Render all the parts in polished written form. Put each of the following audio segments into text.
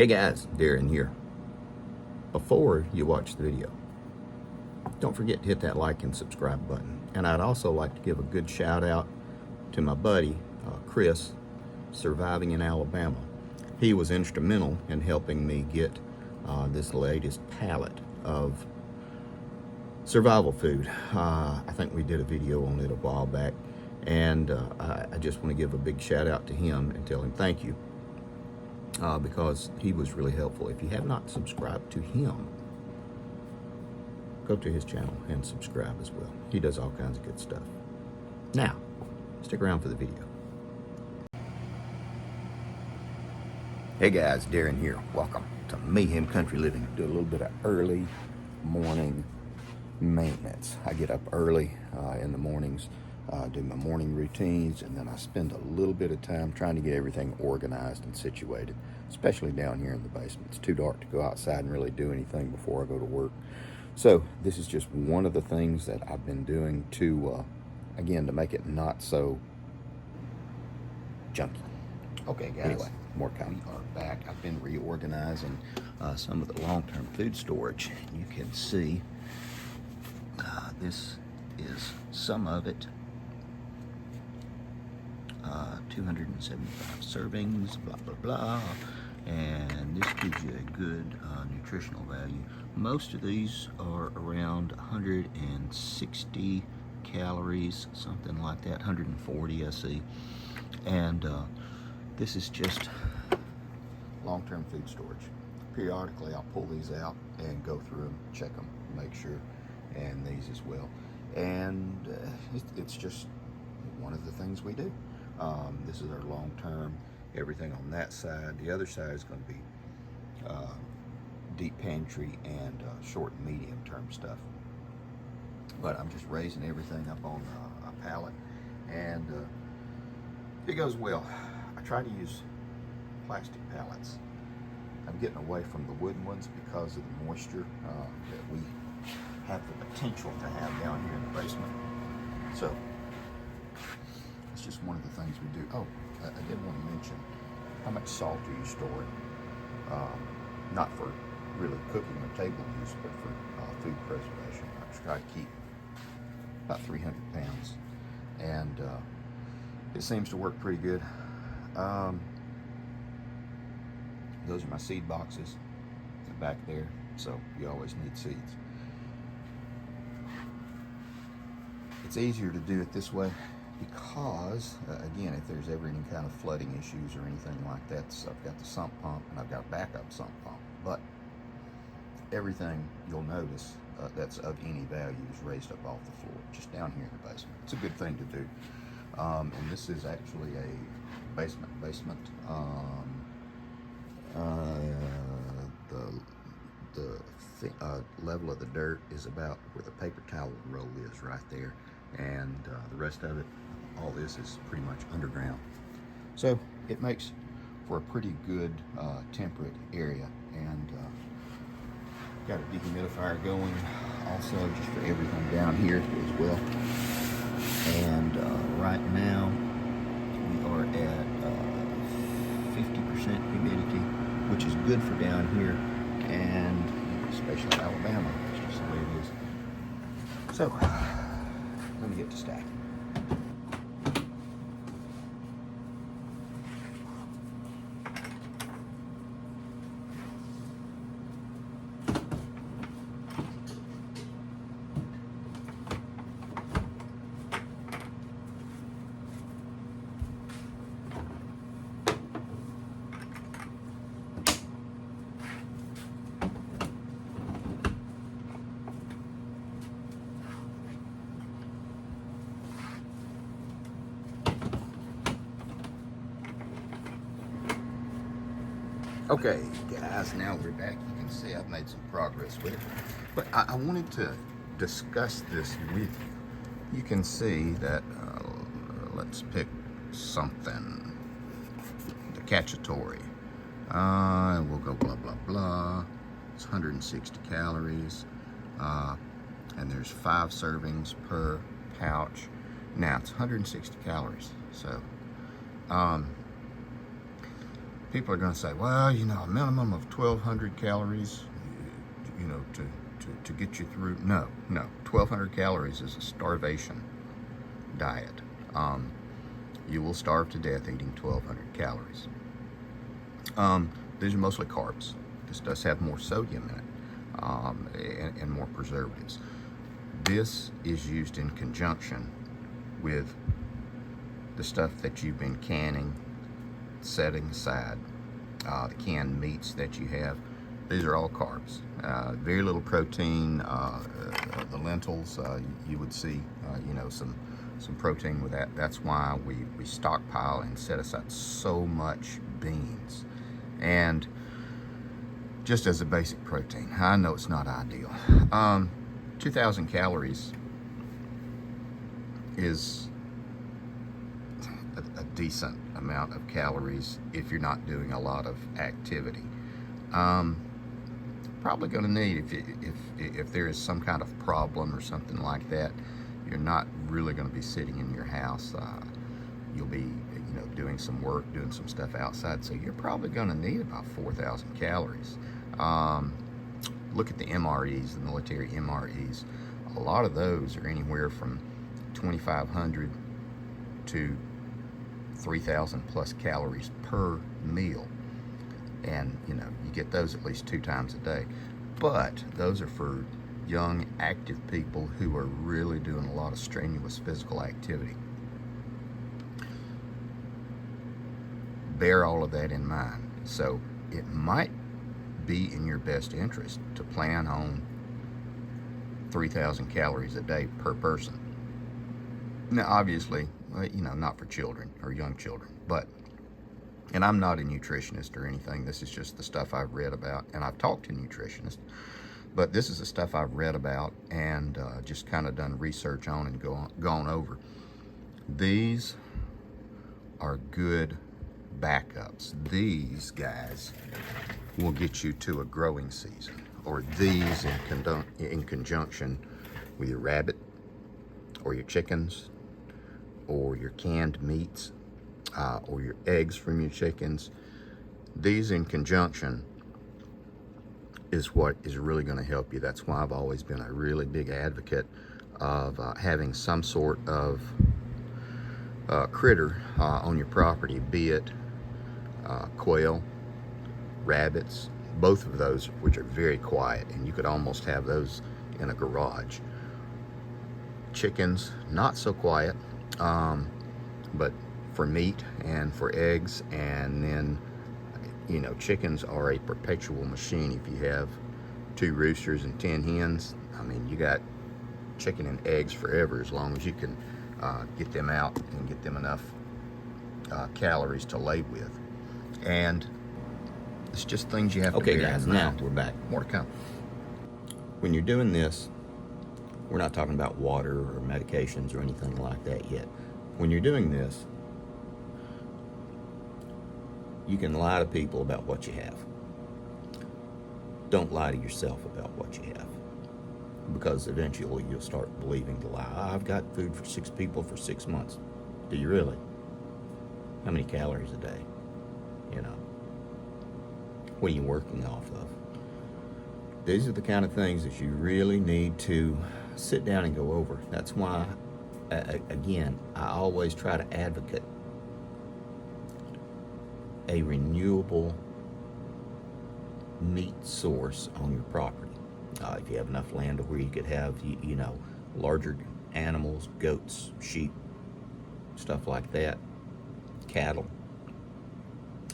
Hey guys, Darren here. Before you watch the video, don't forget to hit that like and subscribe button. And I'd also like to give a good shout out to my buddy, Chris, surviving in Alabama. He was instrumental in helping me get this latest pallet of survival food. I think we did a video on it a while back, and I just want to give a big shout out to him and tell him thank you. Because he was really helpful. If you have not subscribed to him, go to his channel and subscribe as well. He does all kinds of good stuff. Now, stick around for the video. Hey guys, Darren here. Welcome to Mayhem Country Living. Do a little bit of early morning maintenance. I get up early in the mornings, do my morning routines, and then I spend a little bit of time trying to get everything organized and situated, especially down here in the basement. It's too dark to go outside and really do anything before I go to work. So this is just one of the things that I've been doing to, again, to make it not so junky. Okay, guys. Anyway, more coming. We are back. I've been reorganizing some of the long-term food storage. You can see this is some of it. 275 servings, blah, blah, blah. And this gives you a good nutritional value. Most of these are around 160 calories, something like that, 140 I see. And this is just long-term food storage. Periodically I'll pull these out and go through them, check them, make sure, and these as well. And it's just one of the things we do. This is our long-term, everything on that side. The other side is going to be deep pantry and short and medium term stuff. But I'm just raising everything up on a pallet, and it goes well. I try to use plastic pallets. I'm getting away from the wooden ones because of the moisture that we have the potential to have down here in the basement. So it's just one of the things we do. Oh, I did want to mention, how much salt are you storing? Not for really cooking or table use, but for food preservation. I try to keep about 300 pounds, and it seems to work pretty good. Those are my seed boxes back there, so you always need seeds. It's easier to do it this way because, again, if there's ever any kind of flooding issues or anything like that, so I've got the sump pump and I've got a backup sump pump. But everything you'll notice that's of any value is raised up off the floor, just down here in the basement. It's a good thing to do. And this is actually a basement. The level of the dirt is about where the paper towel roll is, right there. And the rest of it, all this is pretty much underground. So it makes for a pretty good temperate area. And got a dehumidifier going also, just for everything down here as well. And right now we are at 50% humidity, which is good for down here, and especially Alabama. That's just the way it is. So let me get to stacking. Okay, guys, now we're back. You can see I've made some progress with it. But I wanted to discuss this with you. You can see that, let's pick something. The cacciatore. We'll go blah, blah, blah. It's 160 calories. And there's 5 servings per pouch. Now, it's 160 calories. So, people are going to say, well, you know, a minimum of 1,200 calories, you know, to get you through. No, 1,200 calories is a starvation diet. You will starve to death eating 1,200 calories. These are mostly carbs. This does have more sodium in it, and more preservatives. This is used in conjunction with the stuff that you've been canning, setting aside, the canned meats that you have. These are all carbs. Very little protein. The lentils, you would see, you know, some protein with that. That's why we stockpile and set aside so much beans. And just as a basic protein, I know it's not ideal. 2,000 calories is a decent amount of calories if you're not doing a lot of activity. Probably going to need, if there is some kind of problem or something like that, you're not really going to be sitting in your house. You'll be, you know, doing some work, doing some stuff outside, so you're probably going to need about 4,000 calories. Look at the MREs, the military MREs. A lot of those are anywhere from 2,500 to 3,000 plus calories per meal. And, you know, you get those at least 2 times a day. But those are for young, active people who are really doing a lot of strenuous physical activity. Bear all of that in mind. So it might be in your best interest to plan on 3,000 calories a day per person. Now, obviously, you know, not for children or young children, but, and I'm not a nutritionist or anything. This is just the stuff I've read about, and I've talked to nutritionists, but this is the stuff I've read about and just kind of done research on and gone over. These are good backups. These guys will get you to a growing season, or these in conjunction with your rabbit or your chickens or your canned meats or your eggs from your chickens. These in conjunction is what is really going to help you. That's why I've always been a really big advocate of having some sort of critter on your property, be it quail, rabbits, both of those, which are very quiet, and you could almost have those in a garage. Chickens, not so quiet, but for meat and for eggs. And then, you know, chickens are a perpetual machine. If you have 2 roosters and 10 hens, I mean, you got chicken and eggs forever, as long as you can get them out and get them enough calories to lay with. And it's just things you have to bear in mind. Okay, guys, now we're back. More to come. When you're doing this, we're not talking about water or medications or anything like that yet. When you're doing this, you can lie to people about what you have. Don't lie to yourself about what you have, because eventually you'll start believing the lie. I've got food for 6 people for 6 months. Do you really? How many calories a day? You know, what are you working off of? These are the kind of things that you really need to sit down and go over. That's why, again, I always try to advocate a renewable meat source on your property. If you have enough land where you could have, you know, larger animals, goats, sheep, stuff like that, cattle,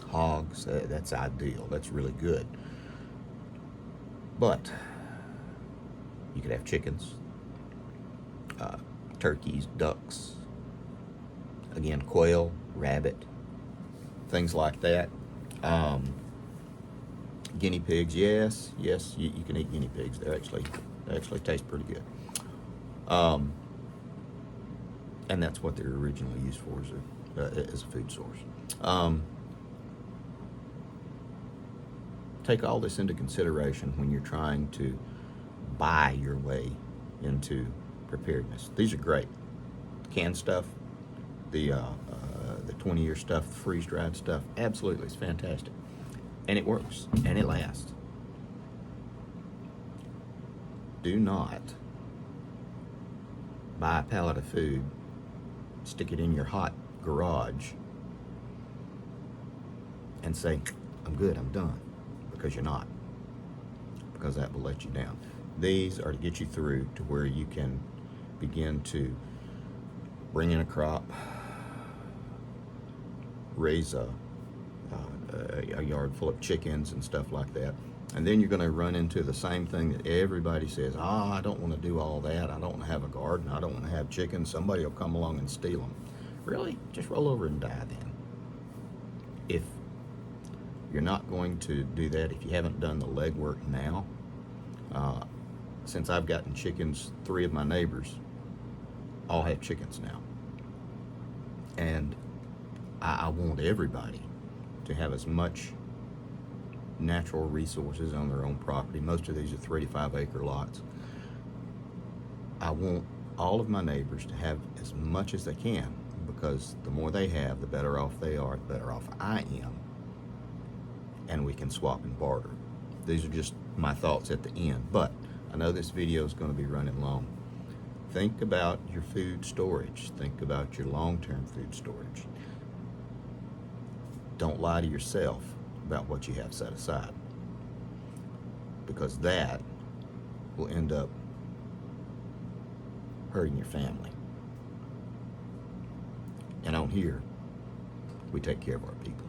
hogs, that's ideal. That's really good. But you could have chickens, turkeys, ducks, again, quail, rabbit, things like that. Guinea pigs, yes, you can eat guinea pigs. They actually taste pretty good. And that's what they're originally used for, as a food source. Take all this into consideration when you're trying to buy your way into preparedness. These are great. Canned stuff, the 20-year stuff, freeze-dried stuff. Absolutely, it's fantastic. And it works, and it lasts. Do not buy a pallet of food, stick it in your hot garage, and say, I'm good, I'm done, because you're not. Because that will let you down. These are to get you through to where you can begin to bring in a crop, raise a yard full of chickens and stuff like that. And then you're going to run into the same thing that everybody says, I don't want to do all that. I don't want to have a garden. I don't want to have chickens. Somebody will come along and steal them. Really? Just roll over and die then. If you're not going to do that, if you haven't done the legwork now, since I've gotten chickens, 3 of my neighbors all have chickens now. And I want everybody to have as much natural resources on their own property. Most of these are 3 to 5 acre lots. I want all of my neighbors to have as much as they can, because the more they have, the better off they are, the better off I am. And we can swap and barter. These are just my thoughts at the end, but I know this video is going to be running long. Think about your food storage. Think about your long-term food storage. Don't lie to yourself about what you have set aside, because that will end up hurting your family. And on here, we take care of our people.